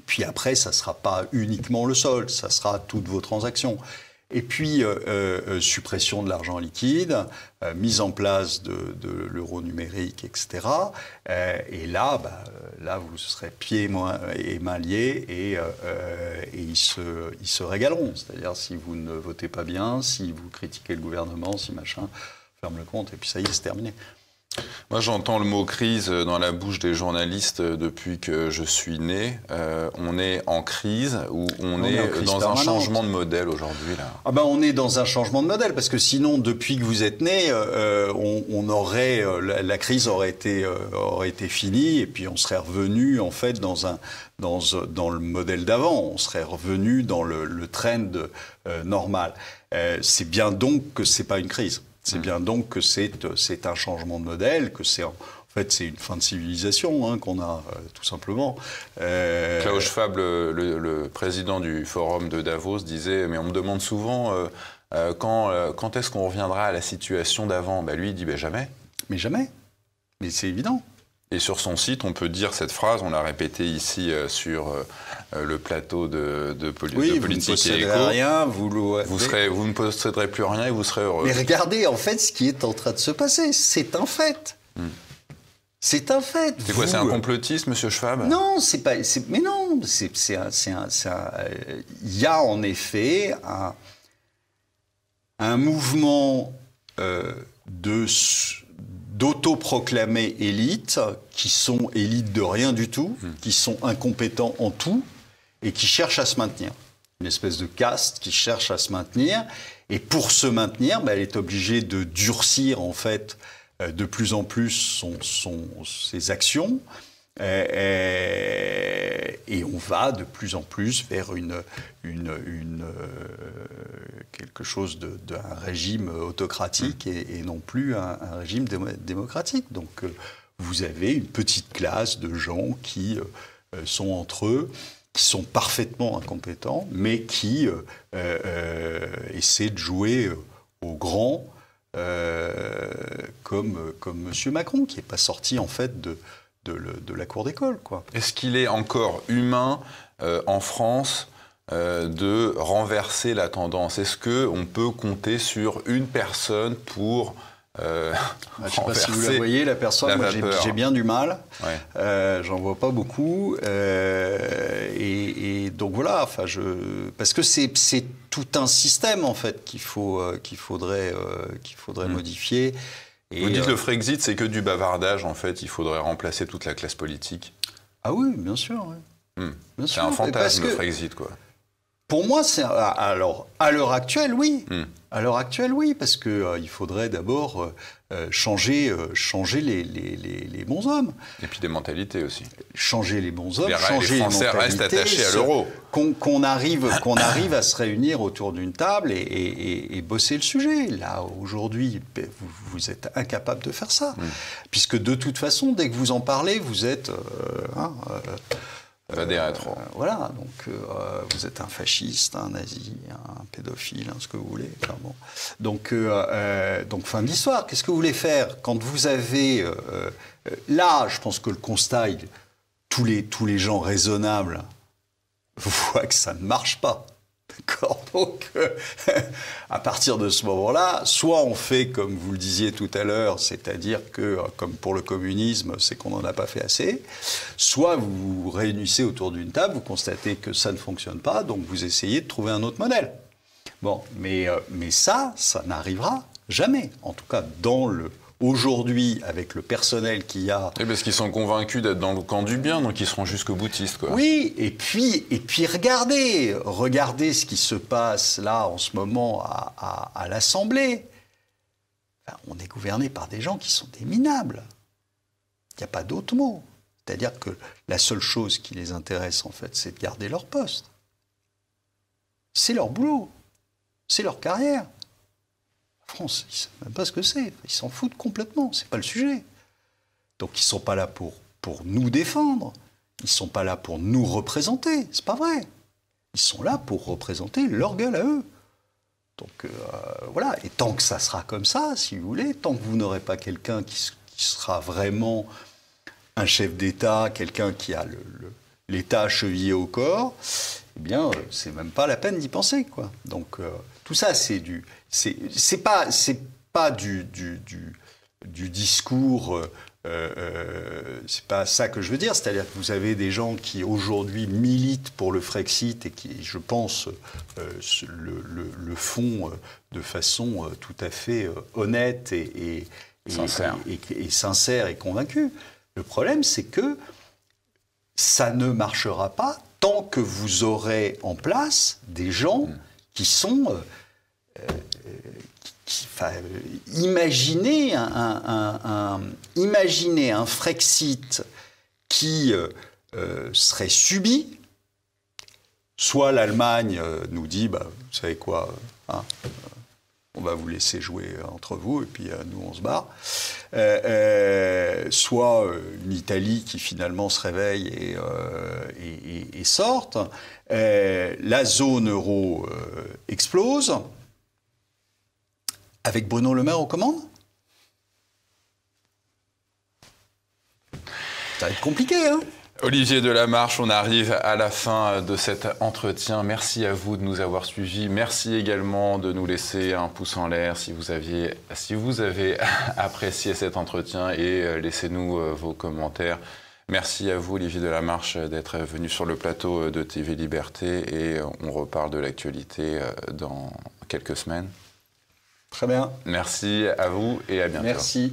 puis après, ça ne sera pas uniquement le solde, ça sera toutes vos transactions. Et puis, suppression de l'argent liquide, mise en place de l'euro numérique, etc. Et là, là, vous serez pieds et mains liés et ils se régaleront. C'est-à-dire, si vous ne votez pas bien, si vous critiquez le gouvernement, si machin, ferme le compte, et puis ça y est, c'est terminé. Moi, j'entends le mot crise dans la bouche des journalistes depuis que je suis né. On est en crise ou on est dans un changement de modèle aujourd'hui là. Ah ben, on est dans un changement de modèle parce que sinon, depuis que vous êtes né, on aurait la crise aurait été finie et puis on serait revenu en fait dans le modèle d'avant. On serait revenu dans le trend normal. C'est bien donc que c'est pas une crise. C'est bien donc que c'est un changement de modèle, que c'est en fait c'est une fin de civilisation qu'on a tout simplement. Klaus Schwab, le président du forum de Davos, disait mais on me demande souvent quand est-ce qu'on reviendra à la situation d'avant. Lui il dit jamais. Mais jamais. Mais c'est évident. Et sur son site, on peut dire cette phrase, on l'a répétée ici sur le plateau de Politique et Éco. Rien, vous ne posséderez plus rien et vous serez heureux. Mais regardez, en fait, ce qui est en train de se passer, c'est un fait. C'est un fait. C'est quoi, c'est un complotiste, Monsieur Schwab? Non, c'est pas. Mais non, il y a en effet un mouvement d'autoproclamés élites, qui sont élites de rien du tout, qui sont incompétents en tout, et qui cherchent à se maintenir. Une espèce de caste qui cherche à se maintenir, et pour se maintenir, elle est obligée de durcir, en fait, de plus en plus ses actions, et on va de plus en plus vers quelque chose d'un régime autocratique et non plus un régime démocratique. Donc vous avez une petite classe de gens qui sont entre eux, qui sont parfaitement incompétents, mais qui essaient de jouer au grand, comme M. Macron, qui n'est pas sorti en fait de la cour d'école, quoi. Est-ce qu'il est encore humain en France de renverser la tendance? Est-ce qu'on peut compter sur une personne pour je ne sais pas si vous la voyez, la personne, moi j'ai bien du mal, j'en vois pas beaucoup, et donc voilà, parce que c'est tout un système en fait qu'il faudrait modifier. Vous dites le Frexit, c'est que du bavardage, en fait, il faudrait remplacer toute la classe politique. Ah oui, bien sûr. Oui. C'est un fantasme, le Frexit, quoi. Pour moi, alors, à l'heure actuelle, oui. À l'heure actuelle, oui, parce qu'il faudrait d'abord changer les bons hommes. Et puis des mentalités aussi. Changer les bons hommes, changer les Français restent attachés à l'euro. Qu'on arrive à se réunir autour d'une table et bosser le sujet. Là, aujourd'hui, vous êtes incapable de faire ça. Puisque de toute façon, dès que vous en parlez, vous êtes... voilà, donc vous êtes un fasciste, un nazi, un pédophile, ce que vous voulez. Enfin, bon. Donc fin de l'histoire. Qu'est-ce que vous voulez faire quand vous avez... là, je pense que le constat, tous les gens raisonnables voient que ça ne marche pas. D'accord. Donc, à partir de ce moment-là, soit on fait comme vous le disiez tout à l'heure, c'est-à-dire que, comme pour le communisme, c'est qu'on n'en a pas fait assez, soit vous vous réunissez autour d'une table, vous constatez que ça ne fonctionne pas, donc vous essayez de trouver un autre modèle. Bon, mais ça n'arrivera jamais. En tout cas, aujourd'hui, avec le personnel qu'il y a... Et parce qu'ils sont convaincus d'être dans le camp du bien, donc ils seront jusqu'au boutiste, quoi. Oui, et puis regardez ce qui se passe là en ce moment à l'Assemblée. Enfin, on est gouverné par des gens qui sont des minables. Il n'y a pas d'autre mot. C'est-à-dire que la seule chose qui les intéresse, en fait, c'est de garder leur poste. C'est leur boulot. C'est leur carrière. La France, ils ne savent même pas ce que c'est. Ils s'en foutent complètement. Ce n'est pas le sujet. Donc, ils ne sont pas là pour nous défendre. Ils ne sont pas là pour nous représenter. C'est pas vrai. Ils sont là pour représenter leur gueule à eux. Donc, voilà. Et tant que ça sera comme ça, si vous voulez, tant que vous n'aurez pas quelqu'un qui sera vraiment un chef d'État, quelqu'un qui a l'État chevillé au corps, eh bien, c'est même pas la peine d'y penser, quoi. Donc, tout ça, c'est pas du discours. C'est pas ça que je veux dire. C'est-à-dire que vous avez des gens qui aujourd'hui militent pour le Frexit et qui, je pense, le font de façon tout à fait honnête et sincère et convaincue. Le problème, c'est que ça ne marchera pas tant que vous aurez en place des gens qui sont... imaginez un Frexit qui serait subi. Soit l'Allemagne nous dit, bah, vous savez quoi, on va vous laisser jouer entre vous et puis nous on se barre. Soit une Italie qui finalement se réveille et sorte. La zone euro explose. Avec Bruno Le Maire aux commandes? Ça va être compliqué, hein? Olivier Delamarche, on arrive à la fin de cet entretien. Merci à vous de nous avoir suivis. Merci également de nous laisser un pouce en l'air si vous avez apprécié cet entretien et laissez-nous vos commentaires. Merci à vous, Olivier Delamarche, d'être venu sur le plateau de TV Liberté et on reparle de l'actualité dans quelques semaines. Très bien. Merci à vous et à bientôt. Merci.